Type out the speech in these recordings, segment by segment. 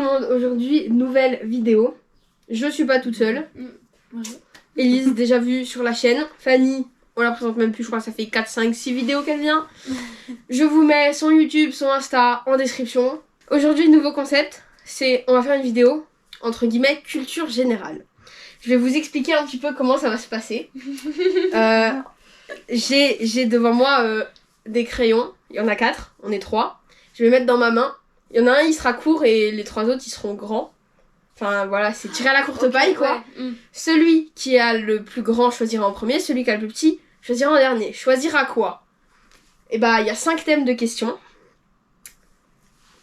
monde, aujourd'hui, nouvelle vidéo. Je suis pas toute seule. Bonjour. Élise, déjà vue sur la chaîne. Fanny, on la présente même plus, je crois que ça fait 4, 5, 6 vidéos qu'elle vient. Je vous mets son YouTube, son Insta en description. Aujourd'hui, nouveau concept, on va faire une vidéo, entre guillemets, culture générale. Je vais vous expliquer un petit peu comment ça va se passer. J'ai devant moi des crayons, il y en a 4, on est 3. Je vais les mettre dans ma main. Il y en a un, il sera court et les 3 autres, ils seront grands. Enfin voilà, c'est tiré à la courte paille quoi. Ouais. Celui qui a le plus grand choisira en premier, celui qui a le plus petit choisira en dernier. Choisira quoi? Et bah il y a 5 thèmes de questions.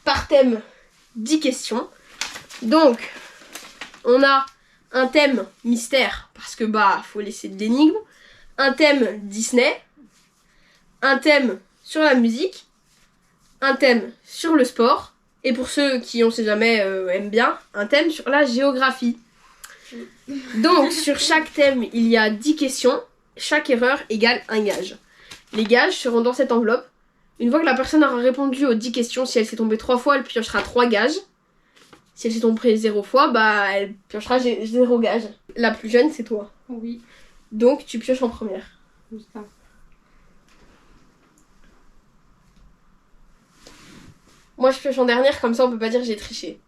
Par thème, 10 questions. Donc, on a un thème mystère, parce que faut laisser de l'énigme. Un thème Disney. Un thème sur la musique. Un thème sur le sport. Et pour ceux qui, on sait jamais, aiment bien, un thème sur la géographie. Donc, sur chaque thème, il y a 10 questions. Chaque erreur égale un gage. Les gages seront dans cette enveloppe. Une fois que la personne aura répondu aux 10 questions, si elle s'est tombée 3 fois, elle piochera 3 gages. Si elle s'est tombée 0 fois, elle piochera 0 gages. La plus jeune, c'est toi. Oui. Donc, tu pioches en première. Putain. Moi, je pioche en dernière, comme ça, on peut pas dire que j'ai triché.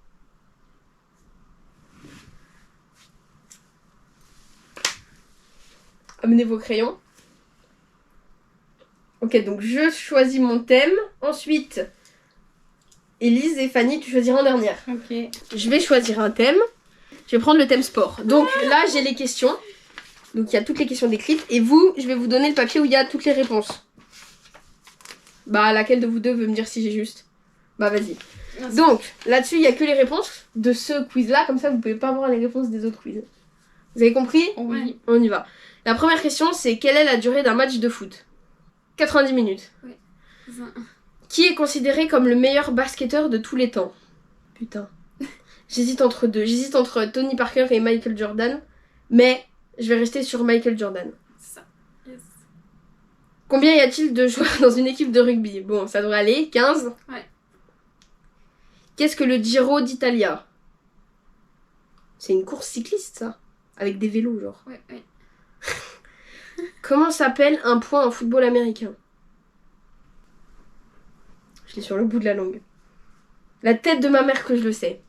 Amenez vos crayons. Ok, donc je choisis mon thème. Ensuite, Élise et Fanny, tu choisiras en dernière. Ok. Je vais choisir un thème. Je vais prendre le thème sport. Donc là, j'ai les questions. Donc il y a toutes les questions décrites. Et vous, je vais vous donner le papier où il y a toutes les réponses. Laquelle de vous deux veut me dire si j'ai juste? Vas-y. Donc, là-dessus, il n'y a que les réponses de ce quiz-là. Comme ça, vous pouvez pas voir les réponses des autres quiz. Vous avez compris? Oui. On y va. La première question, c'est quelle est la durée d'un match de foot? 90 minutes. Oui. Qui est considéré comme le meilleur basketteur de tous les temps? Putain. J'hésite entre deux. J'hésite entre Tony Parker et Michael Jordan. Mais je vais rester sur Michael Jordan. C'est ça. Yes. Combien y a-t-il de joueurs dans une équipe de rugby? Bon, ça devrait aller. 15. Ouais. Qu'est-ce que le Giro d'Italia? C'est une course cycliste, ça. Avec des vélos, genre. Ouais. Comment s'appelle un point en football américain? Je l'ai sur le bout de la langue. La tête de ma mère que je le sais.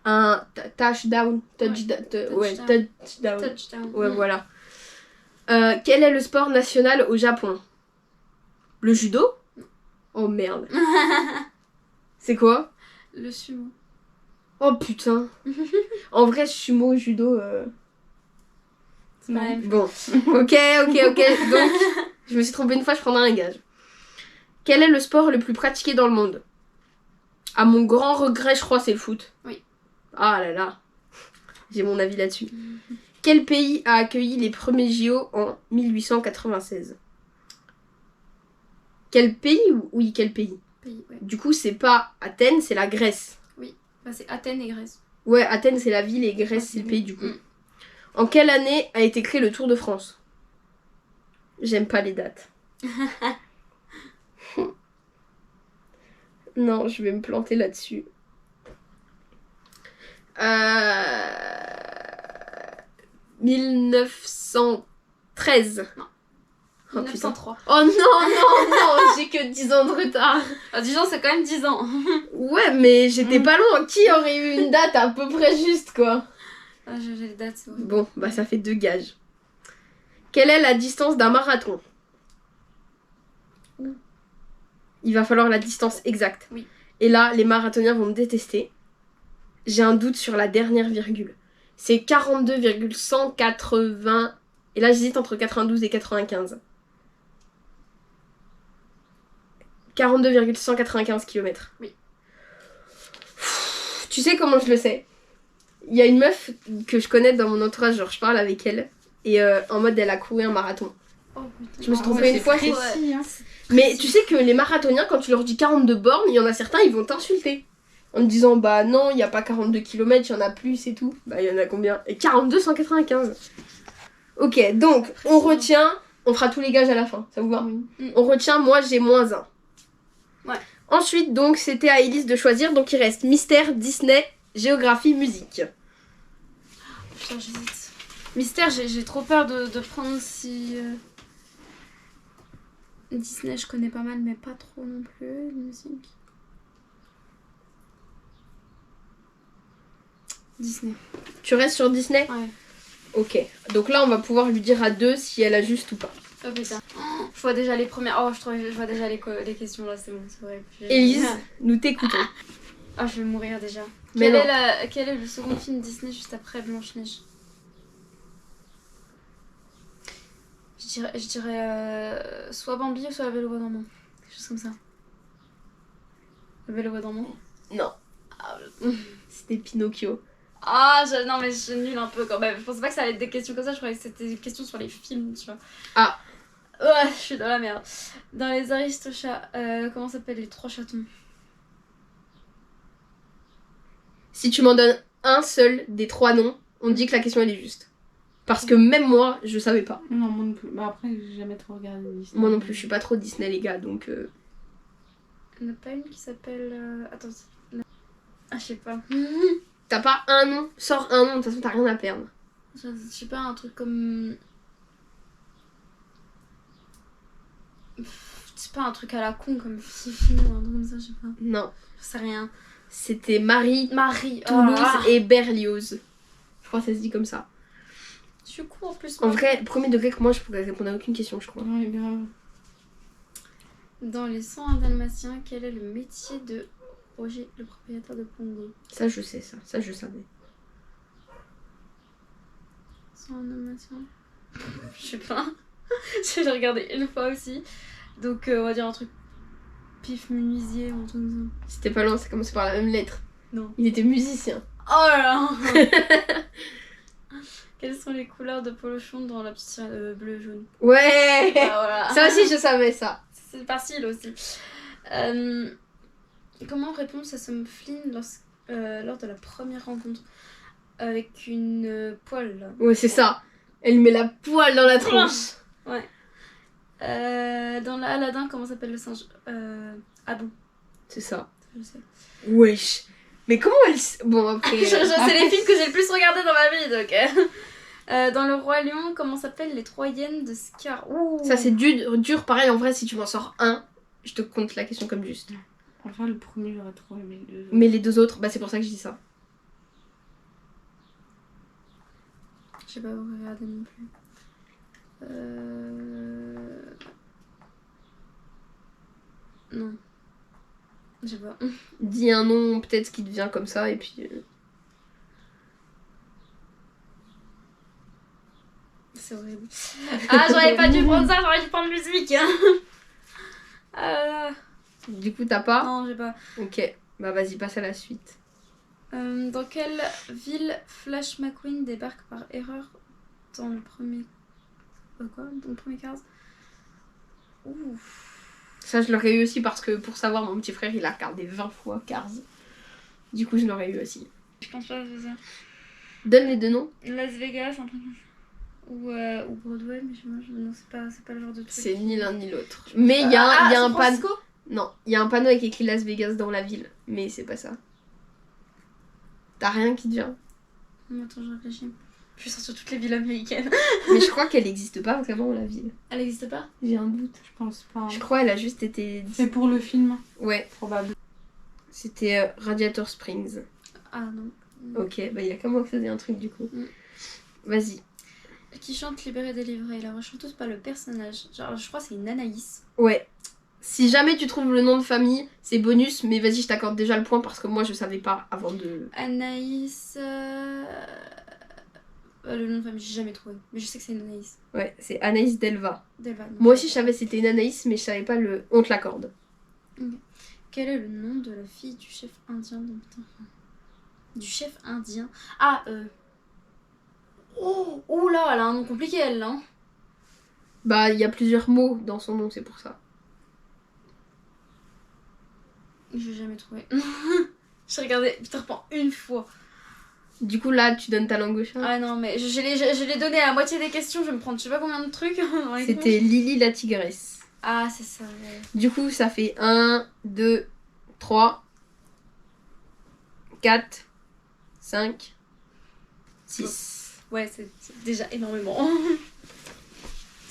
Un touchdown. Touchdown. Ouais, voilà. Quel est le sport national au Japon? Le judo? Oh merde. C'est quoi? Le sumo. Oh putain. En vrai, sumo, judo... C'est pareil. Bon. Ok. Donc, je me suis trompée une fois, je prendrai un gage. Quel est le sport le plus pratiqué dans le monde? À mon grand regret, je crois, c'est le foot. Oui. Ah là là. J'ai mon avis là-dessus. Quel pays a accueilli les premiers JO en 1896? Quel pays? Oui, quel pays? Ouais. Du coup, c'est pas Athènes, c'est la Grèce. Oui. C'est Athènes et Grèce. Ouais, Athènes, c'est la ville et Grèce, c'est le pays, du coup. En quelle année a été créé le Tour de France? J'aime pas les dates. Non, je vais me planter là-dessus. 1913. Non. Oh, 1903. Oh non, j'ai que 10 ans de retard. 10 ans, c'est quand même 10 ans. Ouais, mais j'étais pas loin. Qui aurait eu une date à peu près juste, quoi? J'ai les dates, c'est vrai. Bon, ça fait 2 gages. Quelle est la distance d'un marathon? Il va falloir la distance exacte. Oui. Et là, les marathoniens vont me détester. J'ai un doute sur la dernière virgule. C'est 42,180... Et là, j'hésite entre 92 et 95. 42,195 km. Oui. Tu sais comment je le sais? Il y a une meuf que je connais dans mon entourage, genre je parle avec elle. Et en mode, elle a couru un marathon. Oh putain. Je me suis trompée une fois. Précis, hein. Mais tu sais que les marathoniens, quand tu leur dis 42 bornes, il y en a certains, ils vont t'insulter. En me disant, non, il n'y a pas 42 km, il y en a plus et tout. Il y en a combien? Et 42,195. Ok, donc, on retient... On fera tous les gages à la fin, ça vous va? Oui. On retient, moi, j'ai -1. Ouais. Ensuite, donc, c'était à Elise de choisir. Donc, il reste mystère, Disney, géographie, musique. Putain, j'hésite. Mystère, j'ai trop peur de prendre si... Disney, je connais pas mal, mais pas trop non plus. Musique. Disney. Tu restes sur Disney? Ouais. Ok. Donc là, on va pouvoir lui dire à deux si elle a juste ou pas. Oh putain. Oh, je vois déjà les premières... Oh, je vois déjà les questions là, c'est bon, c'est vrai. Élise, nous t'écoutons. Ah, je vais mourir déjà. Mais Quel est le second film Disney juste après Blanche-Neige? Je dirais soit Bambi ou soit La Belle au Bois dormant. Quelque chose comme ça. La Belle au Bois dormant? Non. Ah, C'était Pinocchio. non mais je suis nulle un peu quand même. Je pensais pas que ça allait être des questions comme ça, je croyais que c'était des questions sur les films, tu vois. Ah. Ouais, je suis dans la merde. Dans les Aristochats, comment s'appellent les 3 chatons? Si tu m'en donnes un seul des 3 noms, on dit que la question elle est juste. Parce que même moi, je savais pas. Non, moi non plus. Bah après, j'ai jamais trop regardé Disney. Moi non plus, je suis pas trop Disney les gars, donc... Il n'y en a pas une qui s'appelle... Attends, je sais pas. T'as pas un nom? Sors un nom, de toute façon t'as rien à perdre. Je sais pas, un truc comme... C'est pas un truc à la con comme Fifi ou un truc comme ça, je sais pas. Non. Je sais rien. C'était Marie, Marie, Toulouse et Berlioz. Je crois que ça se dit comme ça. Je suis con en plus. En vrai, premier degré que moi je pourrais répondre à aucune question, je crois. Ouais, grave. Dans les 101 Dalmatiens, quel est le métier de Roger, le propriétaire de Pongo? Ça je sais, ça je savais. 101 Dalmatiens. Je sais pas. Je l'ai regardé une fois aussi. Donc on va dire un truc pif menuisier ou un truc comme ça. C'était pas loin, ça commençait par la même lettre. Non. Il était musicien. Oh là là. Quelles sont les couleurs de Polochon dans la petite sirène bleu jaune? Ouais. Ah, voilà. Ça aussi je savais ça. C'est facile aussi. Comment répondre à Sam Flynn lors de la première rencontre avec une poêle là? Ouais c'est ça. Elle met la poêle dans la tronche. Ouais. Dans Aladdin, comment s'appelle le singe? Abou. C'est ça. Je sais. Wesh. Mais comment elle... Bon après... C'est les films que j'ai le plus regardé dans ma vie donc... dans Le Roi Lion, comment s'appellent les 3 hyènes de Scar? Ouh. Ça c'est dur, pareil en vrai si tu m'en sors un, je te compte la question comme juste. Enfin, le premier j'aurais trop aimé. Mais les 2 autres, bah c'est pour ça que je dis ça. Je sais pas où regarder non plus. Non. Je sais pas. Dis un nom peut-être qui te vient comme ça et puis... C'est horrible. Ah, j'aurais pas dû prendre ça, j'aurais dû prendre musique. Du coup t'as pas? Non, j'ai pas. Ok, bah vas-y passe à la suite. Dans quelle ville Flash McQueen débarque par erreur dans le premier... Dans le premier Cars? Ouf. Ça je l'aurais eu aussi parce que pour savoir mon petit frère il a regardé 20 fois Cars. Du coup je l'aurais eu aussi. Je pense pas que c'est ça. Donne les 2 noms. Las Vegas, un truc comme ça. Ou Broadway, mais non, c'est pas le genre de truc. C'est ni l'un ni l'autre. Mais il y a un panneau. Non, il y a un panneau avec écrit Las Vegas dans la ville, mais c'est pas ça. T'as rien qui te vient? Non, attends, je réfléchis. Je suis sur toutes les villes américaines. Mais je crois qu'elle n'existe pas vraiment la ville. Elle existe pas? J'ai un doute. Je pense pas. Je crois qu'elle a juste été... C'est pour le film? Ouais. Probable. C'était Radiator Springs. Ah non. Ok, bah il y a qu'à moi que ça faisait un truc du coup. Vas-y. Qui chante Libéré délivré? La rechanteuse, pas le personnage. Genre, je crois que c'est une Anaïs. Ouais. Si jamais tu trouves le nom de famille, c'est bonus, mais vas-y, je t'accorde déjà le point parce que moi je savais pas avant de... Anaïs... le nom de famille, j'ai jamais trouvé. Mais je sais que c'est une Anaïs. Ouais, c'est Anaïs Delva. Delva. Moi aussi je savais que c'était une Anaïs, mais je savais pas le... On te l'accorde. Okay. Quel est le nom de la fille du chef indien dans Putain. Du chef indien? Ah, Oh là, elle a un nom compliqué elle là. Hein. Bah, il y a plusieurs mots dans son nom, c'est pour ça. J'ai jamais trouvé. J'ai regardé Peter Pan une fois. Du coup, là, tu donnes ta langue au chat. Ah non, mais je l'ai donné à la moitié des questions, je vais me prendre je sais pas combien de trucs. C'était Lily la tigresse. Ah, c'est ça, ouais. Du coup, ça fait 1, 2, 3, 4, 5, 6. Ouais, c'est déjà énormément. On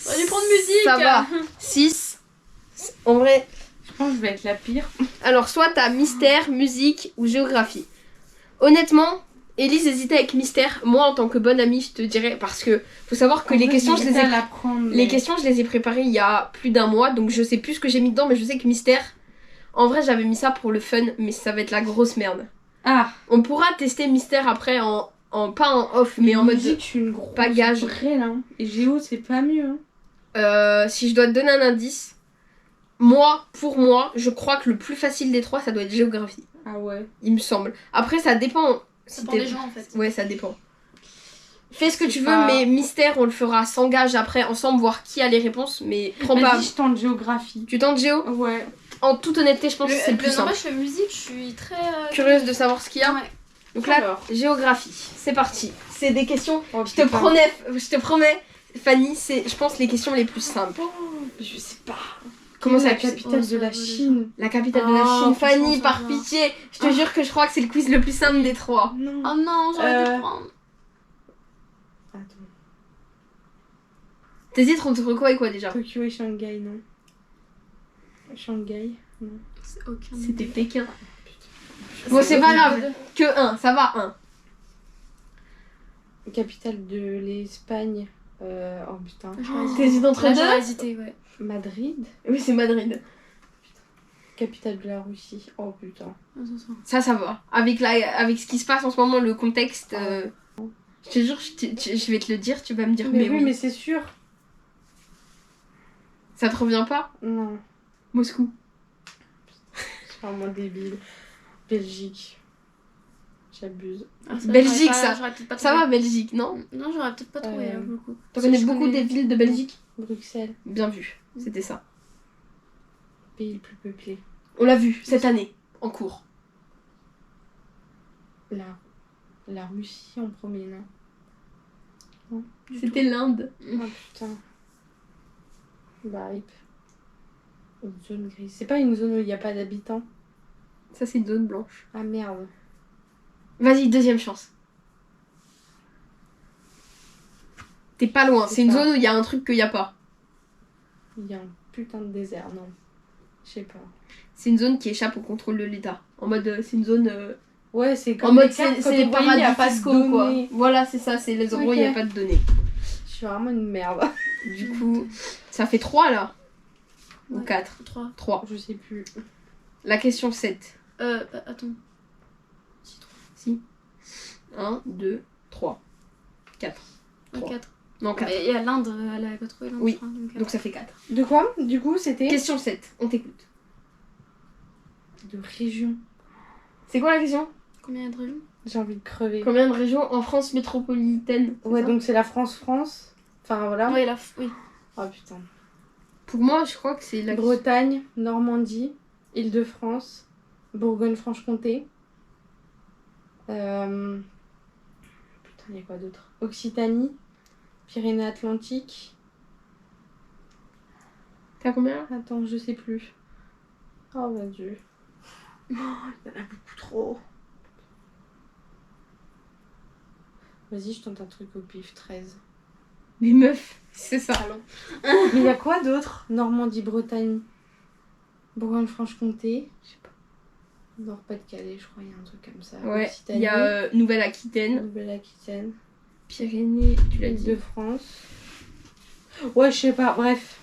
va lui prendre musique. Ça va. 6. En vrai, Je pense que je vais être la pire. alors soit t'as mystère, musique ou géographie. Honnêtement, Élise hésitait avec mystère. Moi, en tant que bonne amie, je te dirais, parce que faut savoir que En les vrai, questions, j'ai je les ai hésité à la prendre, Les mais- questions, je les ai préparées il y a plus d'un mois, donc je sais plus ce que j'ai mis dedans, mais je sais que mystère, en vrai, j'avais mis ça pour le fun, mais ça va être la grosse merde. Ah, On pourra tester mystère après pas en off, mais en mode. musique, je suis une grosse pas gage. brêle, hein. Et Géo, c'est pas mieux. Hein. Si je dois te donner un indice, moi, pour moi, je crois que le plus facile des trois, ça doit être géographie. Ah ouais. Il me semble. Après, ça dépend. Ça dépend des gens en fait. Ouais, ça dépend. Fais ce que C'est tu veux, pas- mais mystère, on le fera sans gage après, ensemble, voir qui a les réponses, mais prends pas. Vas-y, je tente géographie. Tu tentes Géo? Ouais. En toute honnêteté, je pense que c'est le plus simple. N'empêche, le musique, je suis très. Curieuse de savoir ce qu'il y a. Ouais. Donc là, Alors. géographie, c'est parti. C'est des questions, Oh, je te promets, Fanny, c'est, je pense, les questions les plus simples. Je sais pas. Comment Quelle est ça la tu sais capitale Oh, ça de la va, Chine? La capitale de la Oh, Chine, putain, Fanny, ça par va. pitié. Je te Ah. jure que je crois que c'est le quiz le plus simple des trois. Non. Oh non, j'aurais dû Euh, prendre. Attends. T'hésites entre quoi et quoi déjà? Tokyo et Shanghai, non. Shanghai, non. C'est aucun. C'était Pékin. Putain. Bon, c'est pas grave. Que 1, ça va, 1. Capitale de l'Espagne. Oh putain. T'hésites entre Là, deux? j'aurais hésité, ouais. Madrid. Oui, c'est Madrid. Capitale de la Russie. Oh putain. Attends. Ça va. Avec ce qui se passe en ce moment, le contexte. Je te jure, je vais te le dire, tu vas me dire Mais mais oui, oui. mais c'est sûr. Ça te revient pas? Non. Moscou. C'est vraiment débile. Belgique. J'abuse. Ah, Belgique, j'aurais pas- ça. j'aurais peut-être pas Ça trouvé. va, Belgique, non? Non, j'aurais peut-être pas trouvé là pour le coup. T'en Parce connais que je beaucoup connais- des villes de Belgique? Bruxelles. Bien vu, c'était ça. Pays le plus peuplé. On l'a vu cette année, en cours. La Russie en premier, non? C'était l'Inde. Oh putain. Bah, une zone grise. C'est pas une zone où il n'y a pas d'habitants? Ça, c'est une zone blanche. Ah merde. Vas-y, deuxième chance. T'es pas loin, C'est c'est une ça. zone où il y a un truc qu'il y a pas. Il y a un putain de désert, non? Je sais pas. C'est une zone qui échappe au contrôle de l'État. En mode, c'est une zone... Ouais, c'est comme en mode, les cartes, c'est quand les on voit, il y a paradis pas de fiscaux, quoi. données. Voilà, c'est ça, c'est les endroits où il n'y a Ok. pas de données. Je suis vraiment une merde. Du coup, ça fait 3 là. Ou Ouais. 4. 3. 3. Je sais plus. La question 7. Attends. Si. 1, 2, 3. 4. 3. 4. Non, 4. Mais il y a l'Inde, elle avait pas trouvé l'Inde. Oui. je crois, donc, Donc ça fait 4. De quoi? Du coup, c'était Question 7. On t'écoute. de région. C'est quoi la question? Combien il y a de régions? J'ai envie de crever. Combien de régions en France métropolitaine? c'est Ouais, ça donc c'est la France. Enfin voilà. Oui, oui. Oh putain. Pour moi, je crois que c'est la Bretagne, Normandie, Île-de-France, Bourgogne-Franche-Comté. Putain, il y a quoi d'autre? Occitanie, Pyrénées-Atlantiques. T'as combien? Attends, je sais plus. Oh mon dieu. Oh, il y en a beaucoup trop. Vas-y, je tente un truc au pif, 13. Mais meuf, c'est ça. Mais il y a quoi d'autre? Normandie, Bretagne, Bourgogne-Franche-Comté. Je sais pas. Nord-Pas-de-Calais, je crois, il y a un truc comme ça. Ouais, il Occitanie, y a Nouvelle-Aquitaine, Nouvelle-Aquitaine, Pyrénées, tu l'as dit. Île-de-France. Ouais, je sais pas, bref.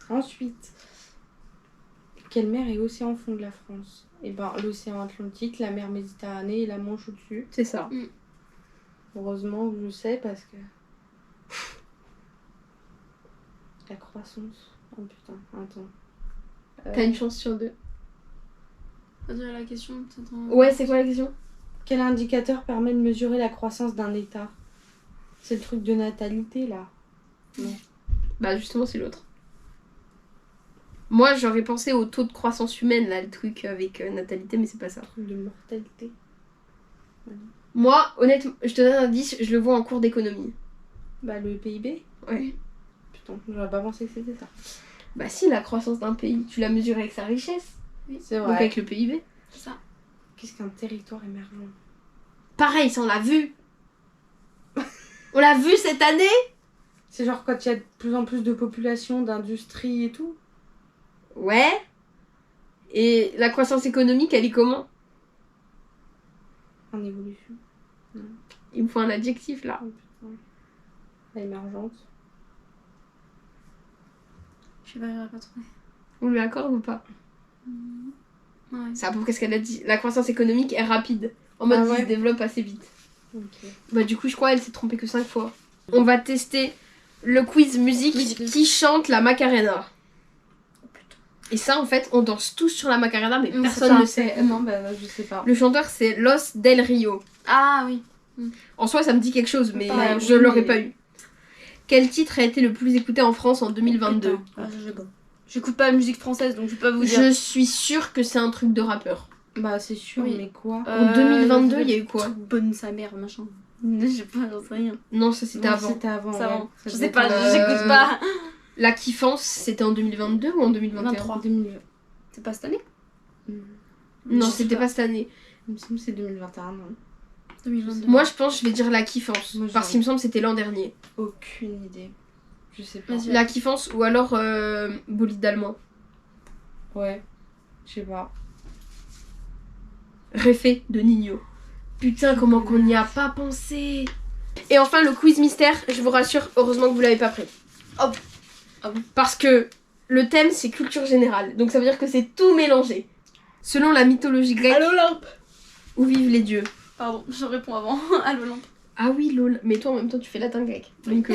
Ensuite, quelle mer et océan font de la France? Eh ben, l'océan Atlantique, la mer Méditerranée et la Manche au-dessus. C'est ça. Heureusement que je sais parce que. La croissance. Oh putain, attends. T'as une chance sur 2. Pas dire la question, t'attends. Ouais, c'est quoi la question? Quel indicateur permet de mesurer la croissance d'un État? C'est le truc de natalité là. Bah justement, c'est l'autre. Moi, j'aurais pensé au taux de croissance humaine, là, le truc avec natalité, mais c'est pas ça. Le truc de mortalité. Moi, honnêtement, je te donne un indice, je le vois en cours d'économie. Bah le PIB. Ouais. Putain, j'aurais pas pensé que c'était ça. Bah si, la croissance d'un pays, tu la mesures avec sa richesse. C'est Donc vrai. avec le PIB. C'est ça. Qu'est-ce qu'un territoire émergent? Pareil, ça on l'a vu. On l'a vu cette année. C'est genre quand il y a de plus en plus de population, d'industrie et tout. Ouais. Et la croissance économique, elle est comment? En évolution. Il me faut un adjectif là. Oh, putain. Émergente. Je sais pas, j'aurais pas trouvé. On lui accorde ou pas? Ouais. C'est à peu près ce qu'elle a dit. La croissance économique est rapide. En mode, Ah il ouais. se développe assez vite. Ok. Bah du coup, je crois qu'elle s'est trompée que 5 fois. On va tester le quiz musique qui chante la Macarena. Oh putain. Et ça, en fait, on danse tous sur la Macarena, mais Mais personne c'est ne ça. sait. Non, bah je sais pas. Le chanteur, c'est Los Del Rio. Ah oui. En soi, ça me dit quelque chose, mais Pareil, je oui, l'aurais mais- pas eu. Quel titre a été le plus écouté en France en 2022? Putain. Ah, je sais pas. J'écoute pas la musique française, donc je peux pas vous dire. Je suis sûre que c'est un truc de rappeur. Bah c'est sûr, Oui. mais quoi? En 2022, il y a eu quoi? Bonne sa mère, machin. Je sais pas, j'en sais rien. Non, ça c'était Non, avant. C'était avant. Ça ouais. va. Ça Je devait sais pas, être, j'écoute pas. La kiffance, c'était en 2022 ou en 2021? 23. 2000. C'est pas cette année? Non, Je sais c'était pas cette année. Il me semble que c'est 2021, non? 2022. Moi, je pense que je vais dire la kiffance. Moi, je Parce dirais- qu'il me semble que c'était l'an dernier. Aucune idée. Je sais pas. Vas-y. La kiffance ou alors bolide allemand. Ouais. Je sais pas. Réfé de Nino. Putain, comment qu'on n'y a pas pensé. Et enfin, le quiz mystère, je vous rassure, heureusement que vous l'avez pas pris. Hop. Ah bon? Parce que le thème, c'est culture générale. Donc ça veut dire que c'est tout mélangé. Selon la mythologie grecque, l'Olympe. où vivent les dieux? Pardon, je réponds avant. À l'Olympe. Ah oui, lol. Mais toi, en même temps, tu fais latin grec. Donc,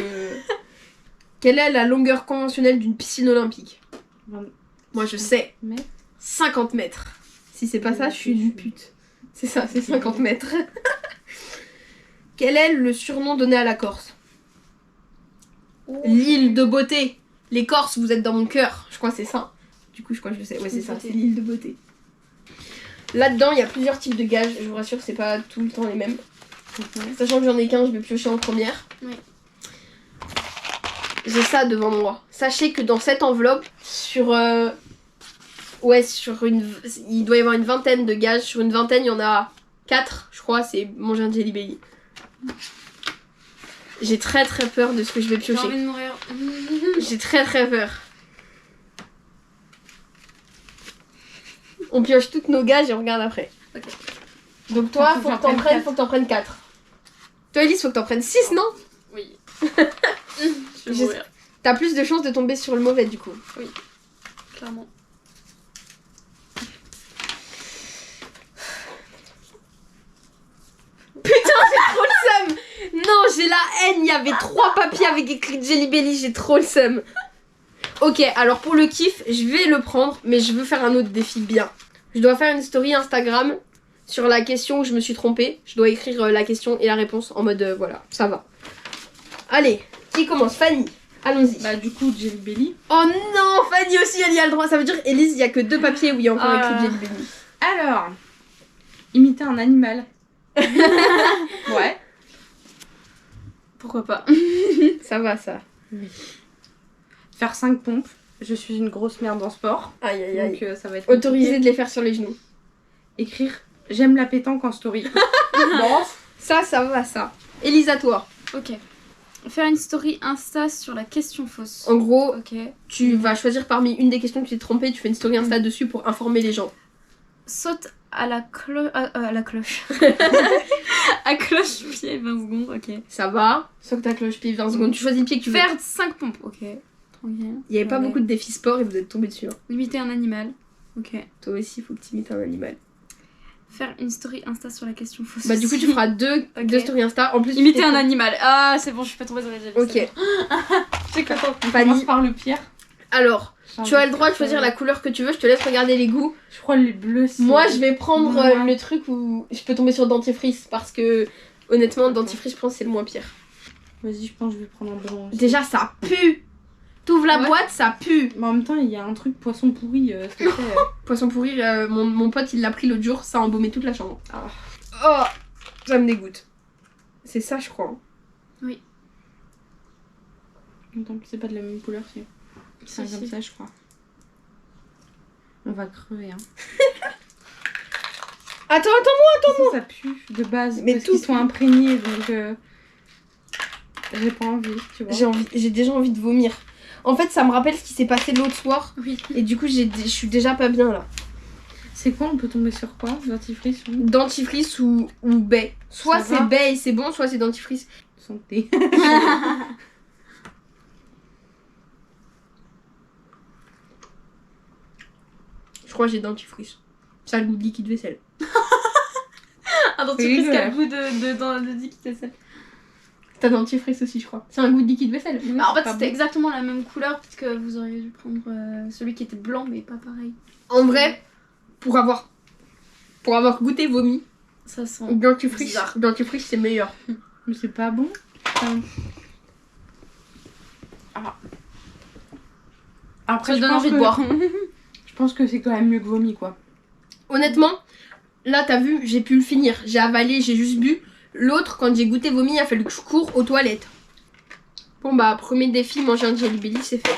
quelle est la longueur conventionnelle d'une piscine olympique? Moi, je sais. Mais 50 mètres. Si c'est pas ça, je suis une pute. C'est ça, c'est 50 mètres. Quel est le surnom donné à la Corse? L'île de beauté. Les Corses, vous êtes dans mon cœur. Je crois que c'est ça. Du coup, je crois que je le sais. Ouais, c'est ça, c'est l'île de beauté. Là-dedans, il y a plusieurs types de gages. Je vous rassure, c'est pas tout le temps les mêmes. Sachant que j'en ai qu'un, je vais piocher en première. Oui. J'ai ça devant moi. Sachez que dans cette enveloppe, sur il doit y avoir une vingtaine de gages. Sur une vingtaine, il y en a 4, je crois, c'est manger un Jelly Belly. J'ai très très peur de ce que je vais J'ai piocher. envie de mourir. J'ai très très peur. On pioche toutes nos gages et on regarde après. Ok. Donc toi, Faut faut que que t'en j'en prennes, prenne faut que t'en prennes 4. Toi, Elise, faut que t'en prennes 6, non? Oui. Je vais Je- mourir, T'as plus de chances de tomber sur le mauvais, du coup. clairement. Trop le seum. Non, j'ai la haine. Il y avait 3 papiers avec écrit Jelly Belly. J'ai trop le seum. Ok, alors pour le kiff, je vais le prendre, mais je veux faire un autre défi bien. Je dois faire une story Instagram sur la question où je me suis trompée. Je dois écrire la question et la réponse en mode voilà, ça va. Allez, qui commence? Fanny, allons-y. Bah du coup, Jelly Belly. Oh non, Fanny aussi, elle y a le droit. Ça veut dire, Elise, il y a que 2 papiers où il y a encore Ah. écrit Jelly Belly. Alors, imiter un animal. Ouais. Pourquoi pas? Ça va, ça. Faire 5 pompes. Je suis une grosse merde en sport. Aïe, aïe, aïe. Donc ça va être Autorisé compliqué. de les faire sur les genoux. Écrire j'aime la pétanque en story. Bon. Ça va, ça. Elise, à toi. Ok. Faire une story Insta sur la question fausse. En gros, Ok. tu vas choisir parmi une des questions que tu t'es trompée, tu fais une story Insta dessus pour informer les gens. Saute à la cloche. À cloche-pied, 20 secondes, ok. Ça va. Sauf que ta cloche-pied 20 secondes. Tu choisis le pied que tu veux. Faire 5 pompes, ok. Tranquille. Il y avait pas Ouais. beaucoup de défis sport et vous êtes tombés dessus. Hein. Imiter un animal, ok. Toi aussi, il faut que tu imites un animal. Faire une story Insta sur la question fausse. Bah, du coup, tu feras deux stories Insta. En plus, Imiter tu un fais- animal. Ah, c'est bon, je suis pas tombée dans les gels. Ok. J'ai content. On Fanny. commence par le pire. Alors, tu as le droit de choisir la couleur que tu veux. Je te laisse regarder les goûts. Je crois les bleus. c'est- Moi, je vais prendre Moi. le truc où je peux tomber sur dentifrice parce que, honnêtement, dentifrice, je pense que c'est le moins pire. Vas-y, je pense que je vais prendre un blanc. aussi. Déjà, ça pue. T'ouvres la Ouais. boîte, ça pue. Mais en même temps, il y a un truc poisson pourri. S'il te plaît. Poisson pourri, mon pote il l'a pris l'autre jour, ça a embaumé toute la chambre. Ah. Oh, ça me dégoûte. C'est ça, je crois. Attends, c'est pas de la même couleur, si. C'est comme ça, je crois. On va crever, hein. Attends. Ça pue de base, Mais parce tout qu'ils sont pue. imprégnés, donc j'ai pas envie, tu vois. J'ai déjà envie de vomir. En fait, ça me rappelle ce qui s'est passé l'autre soir. Oui. Et du coup, je suis déjà pas bien là. C'est quoi, on peut tomber sur quoi? Dentifrice ou Dentifrice ou baie. Soit Ça va. c'est baie et c'est bon, soit c'est dentifrice. santé? Je crois que j'ai dentifrice. Ça a le goût de liquide vaisselle. Un dentifrice qui a le goût de liquide vaisselle. T'as dentifrice aussi, je crois. C'est un goût de liquide vaisselle. Bah, en fait, pas c'était bon. exactement la même couleur, parce que vous auriez dû prendre celui qui était blanc, mais pas pareil. En vrai, pour avoir goûté vomi, Ça sent. dentifrice, bizarre. dentifrice c'est meilleur. Mais c'est pas bon. Enfin, ah. Après, Ça je donne pense envie de que- boire. Je pense que c'est quand même mieux que vomi, quoi. Honnêtement, là t'as vu, j'ai pu le finir. J'ai avalé, j'ai juste bu. L'autre, quand j'ai goûté vomi, il a fallu que je cours aux toilettes. Bon bah, premier défi, manger un Jelly Belly, c'est fait.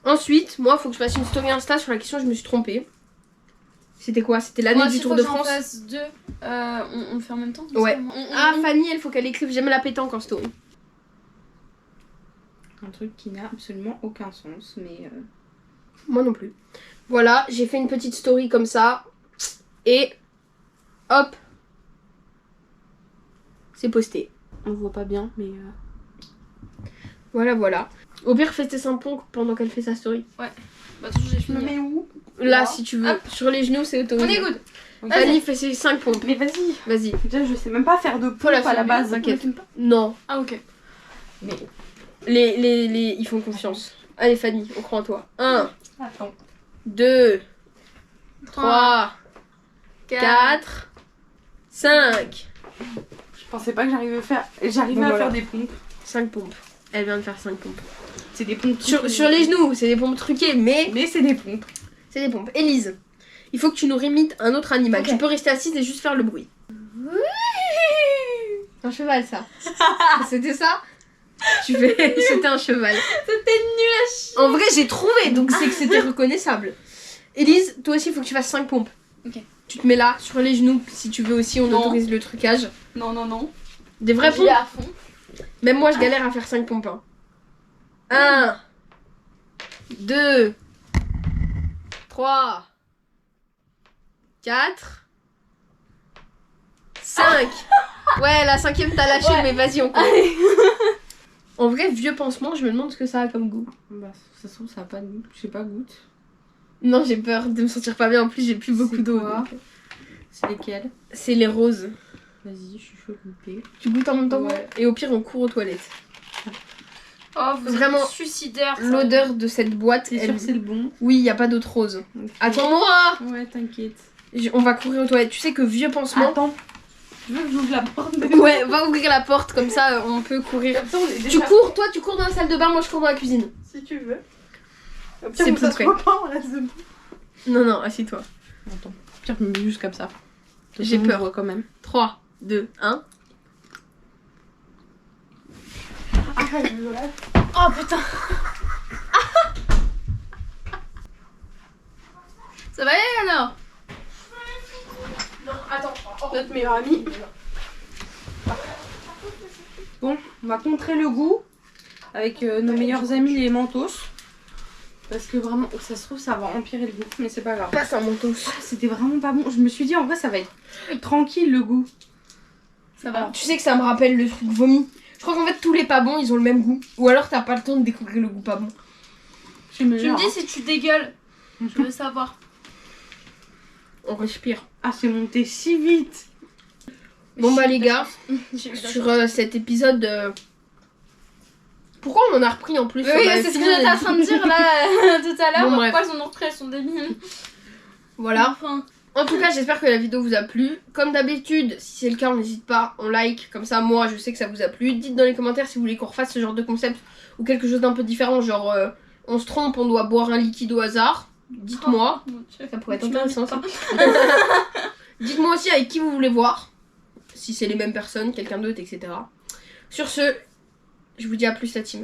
Ensuite, moi, faut que je fasse une story Insta sur la question, je me suis trompée. C'était quoi? C'était l'année Moi, du s'il Tour faut de que j'en France. fasse deux, on le fait en même temps. Ouais. Ah, on- Fanny, il faut qu'elle écrive j'aime la pétanque en story. Un truc qui n'a absolument aucun sens, mais... Moi non plus. Voilà, j'ai fait une petite story comme ça. Et hop, c'est posté. On voit pas bien, mais... Voilà. Au pire, fais tes 5 pompes pendant qu'elle fait sa story. Bah, toujours, j'ai Je me fini. mets où? Là, Là. si tu veux. Hop. Sur les genoux, c'est On autorisé. est good. Fanny fait ses 5 pompes. Mais vas-y. Vas-y. Déjà, je sais même pas faire de Faut la pompe à la filmer, base. t'inquiète. Non. Ah, ok. Mais... Ils font confiance. Allez, Fanny, on croit en toi. 1, Attends. 2, 3, 4, 5. Je pensais pas que j'arrivais à faire... J'arrivais Bon, à voilà. faire des pompes. 5 pompes. Elle vient de faire 5 pompes. C'est des pompes Sur truquées. les genoux, c'est des pompes truquées, mais Mais c'est des pompes. c'est des pompes. Élise, il faut que tu nous imites un autre animal. Ok. Tu peux rester assise et juste faire le bruit. C'est un cheval, ça. C'était ça? C'était un cheval. C'était nul à chier. En vrai, j'ai trouvé, donc c'est que c'était reconnaissable. Élise, toi aussi, il faut que tu fasses 5 pompes. Ok. Tu te mets là, sur les genoux, si tu veux aussi, on Non. autorise le trucage. Non. Des vraies J'y pompes. vais à fond. Même moi, je galère à faire 5 pompes. 1, 2, 3, 4, 5. Ouais, la 5ème, t'as lâché, Ouais. mais vas-y, on compte. En vrai, vieux pansement, je me demande ce que ça a comme goût. Bah, ça se trouve, ça a pas de goût. Je sais pas, goûte. Non, j'ai peur de me sentir pas bien. En plus, j'ai plus beaucoup C'est d'eau. quoi donc. C'est lesquels? C'est les roses. Vas-y, je suis chaud de goûter. Tu goûtes en même temps que moi Ouais. Et au pire, on court aux toilettes. Oh, vous Vraiment, êtes suicidaire. ça. L'odeur de cette boîte, T'es sûr que c'est le bon? oui, il y a pas d'autre rose. Ok. Attends-moi. Ouais, t'inquiète. On va courir aux toilettes. Tu sais que vieux pansement. Attends. Tu veux que j'ouvre la porte? Ouais, va ouvrir la porte, comme ça on peut courir. Comme ça, on est Tu déjà... cours, toi tu cours dans la salle de bain, moi je cours dans la cuisine. Si tu veux. Au pire, C'est comme plus ça se près. voit pas, on reste debout. Non, assis-toi. Attends. Au pire, je me mets juste comme ça. J'ai peur. On voit quand même. 3, 2, 1. Oh putain. Ça va aller alors? Non, attends. Notre meilleur ami. Bon, on va contrer le goût avec nos meilleurs amis les mentos. Parce que vraiment, ça se trouve, ça va empirer le goût, mais c'est pas grave. Passe un mentos. C'était vraiment pas bon. Je me suis dit, en vrai, ça va être tranquille le goût. Ça va. Tu sais que ça me rappelle le truc vomi. Je crois qu'en fait tous les pas bons ils ont le même goût. Ou alors t'as pas le temps de découvrir le goût pas bon. Tu me dis si tu dégueules. Je veux savoir. On respire. Ah, c'est monté si vite. Bon bah les gars, J'ai eu de la sur chance. cet épisode... Pourquoi on en a repris en plus? Oui, On avait c'est ce que fini j'étais en train de dire là tout à l'heure. Bon, bref. Pourquoi ils ont repris, elles sont débiles. Voilà. Enfin. En tout cas, j'espère que la vidéo vous a plu. Comme d'habitude, si c'est le cas, on n'hésite pas, on like. Comme ça, moi, je sais que ça vous a plu. Dites dans les commentaires si vous voulez qu'on refasse ce genre de concept ou quelque chose d'un peu différent. Genre, on se trompe, on doit boire un liquide au hasard. Dites-moi. Oh, mon Dieu. Ça pourrait être Tu intéressant, ça. m'invites Dites-moi aussi avec qui vous voulez voir. Si c'est les mêmes personnes, quelqu'un d'autre, etc. Sur ce, je vous dis à plus la team.